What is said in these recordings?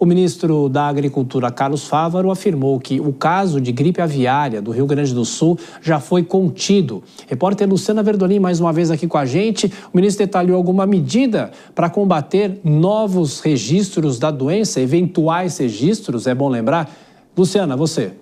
O ministro da Agricultura, Carlos Fávaro, afirmou que o caso de gripe aviária do Rio Grande do Sul já foi contido. Repórter Luciana Verdolim, mais uma vez aqui com a gente. O ministro detalhou alguma medida para combater novos registros da doença, eventuais registros, é bom lembrar. Luciana, você.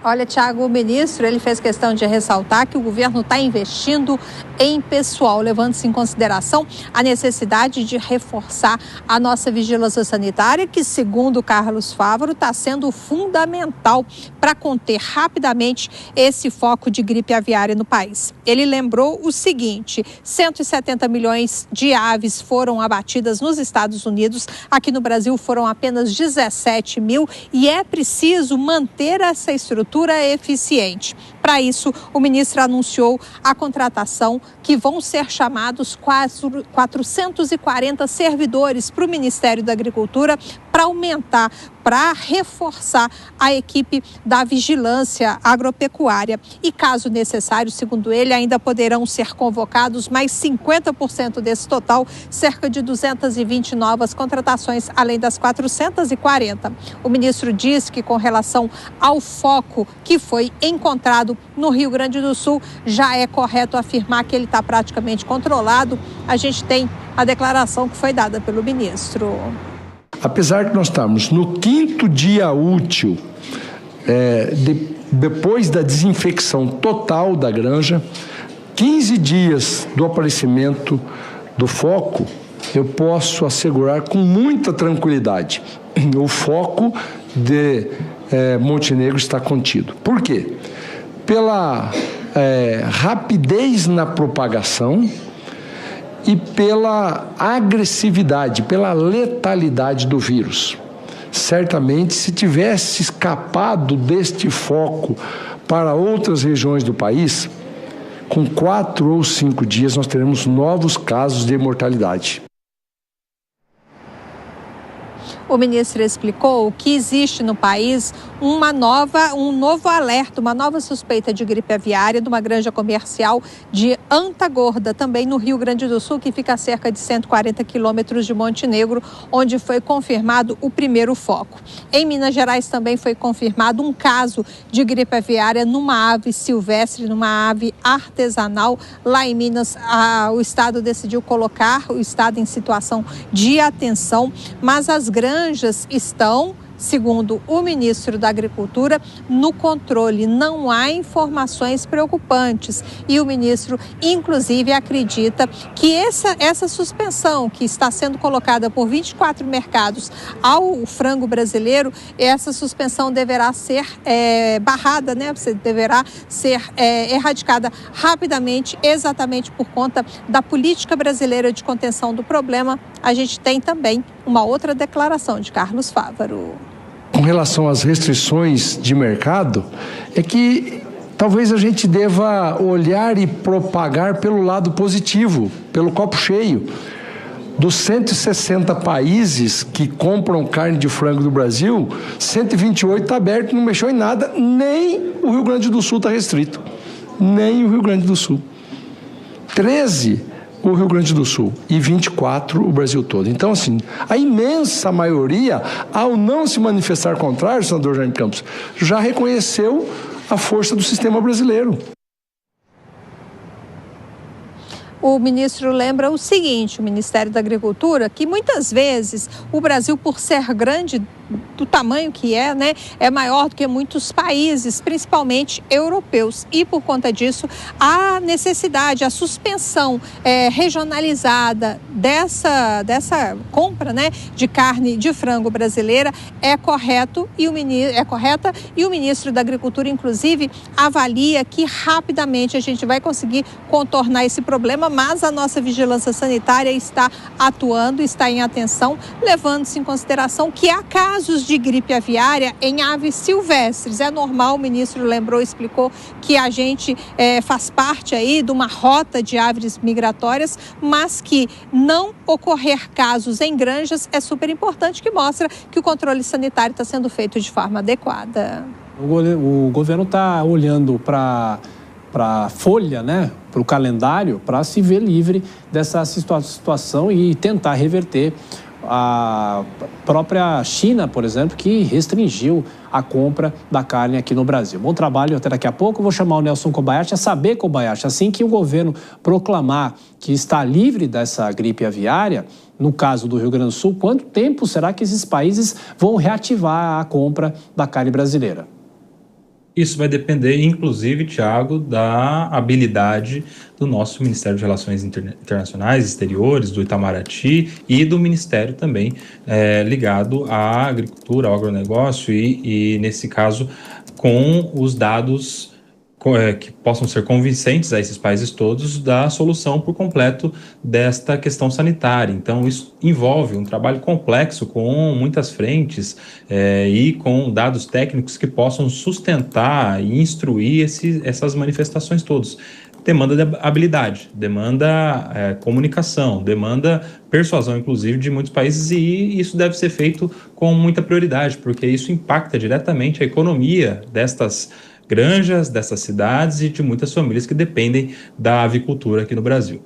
Olha, Tiago, o ministro ele fez questão de ressaltar que o governo está investindo em pessoal, levando-se em consideração a necessidade de reforçar a nossa vigilância sanitária, que, segundo Carlos Fávaro, está sendo fundamental para conter rapidamente esse foco de gripe aviária no país. Ele lembrou o seguinte: 170 milhões de aves foram abatidas nos Estados Unidos, aqui no Brasil foram apenas 17 mil e é preciso manter essa estrutura eficiente. Para isso, o ministro anunciou a contratação que vão ser chamados 440 servidores para o Ministério da Agricultura para aumentar, para reforçar a equipe da vigilância agropecuária. E caso necessário, segundo ele, ainda poderão ser convocados mais 50% desse total, cerca de 220 novas contratações, além das 440. O ministro disse que, com relação ao foco que foi encontrado no Rio Grande do Sul, já é correto afirmar que ele está praticamente controlado. A gente tem a declaração que foi dada pelo ministro. Apesar que nós estamos no 5º dia útil, depois da desinfecção total da granja, 15 dias do aparecimento do foco, eu posso assegurar com muita tranquilidade, o foco de Montenegro está contido. Por quê? Pela rapidez na propagação e pela agressividade, pela letalidade do vírus. Certamente, se tivesse escapado deste foco para outras regiões do país, com 4 ou 5 dias nós teremos novos casos de mortalidade. O ministro explicou que existe no país um novo alerta, uma nova suspeita de gripe aviária de uma granja comercial de Antagorda, também no Rio Grande do Sul, que fica a cerca de 140 quilômetros de Montenegro, onde foi confirmado o primeiro foco. Em Minas Gerais também foi confirmado um caso de gripe aviária numa ave silvestre, numa ave artesanal. Lá em Minas, o estado decidiu colocar o estado em situação de atenção, mas as granjas estão, segundo o ministro da Agricultura, no controle. Não há informações preocupantes e o ministro, inclusive, acredita que essa suspensão que está sendo colocada por 24 mercados ao frango brasileiro, essa suspensão deverá ser barrada, né? Deverá ser erradicada rapidamente, exatamente por conta da política brasileira de contenção do problema. A gente tem também uma outra declaração de Carlos Fávaro. Com relação às restrições de mercado, é que talvez a gente deva olhar e propagar pelo lado positivo, pelo copo cheio. Dos 160 países que compram carne de frango do Brasil, 128 está aberto, não mexeu em nada, nem o Rio Grande do Sul está restrito. Nem o Rio Grande do Sul. 13 o Rio Grande do Sul e 24 o Brasil todo. Então, assim, a imensa maioria, ao não se manifestar contrário, senador Jaime Campos, já reconheceu a força do sistema brasileiro. O ministro lembra o seguinte, o Ministério da Agricultura, que muitas vezes o Brasil, por ser grande do tamanho que é, né, é maior do que muitos países, principalmente europeus. E por conta disso, a necessidade, a suspensão regionalizada dessa compra, né, de carne de frango brasileira é correta e o ministro da Agricultura, inclusive, avalia que rapidamente a gente vai conseguir contornar esse problema, mas a nossa vigilância sanitária está atuando, está em atenção, levando-se em consideração que há casos de gripe aviária em aves silvestres. É normal, o ministro lembrou, explicou que a gente faz parte aí de uma rota de aves migratórias, mas que não ocorrer casos em granjas é super importante, que mostra que o controle sanitário está sendo feito de forma adequada. O governo está olhando para a folha, né, para o calendário, para se ver livre dessa situação e tentar reverter a própria China, por exemplo, que restringiu a compra da carne aqui no Brasil. Bom trabalho, até daqui a pouco. Eu vou chamar o Nelson Kobayashi a saber, Kobayashi, assim que o governo proclamar que está livre dessa gripe aviária, no caso do Rio Grande do Sul, quanto tempo será que esses países vão reativar a compra da carne brasileira? Isso vai depender, inclusive, Thiago, da habilidade do nosso Ministério de Relações Internacionais, Exteriores, do Itamaraty e do Ministério também ligado à agricultura, ao agronegócio e, nesse caso, com os dados que possam ser convincentes a esses países todos da solução por completo desta questão sanitária. Então, isso envolve um trabalho complexo com muitas frentes e com dados técnicos que possam sustentar e instruir essas manifestações todas. Demanda de habilidade, demanda comunicação, demanda persuasão, inclusive, de muitos países, e isso deve ser feito com muita prioridade, porque isso impacta diretamente a economia destas granjas, dessas cidades e de muitas famílias que dependem da avicultura aqui no Brasil.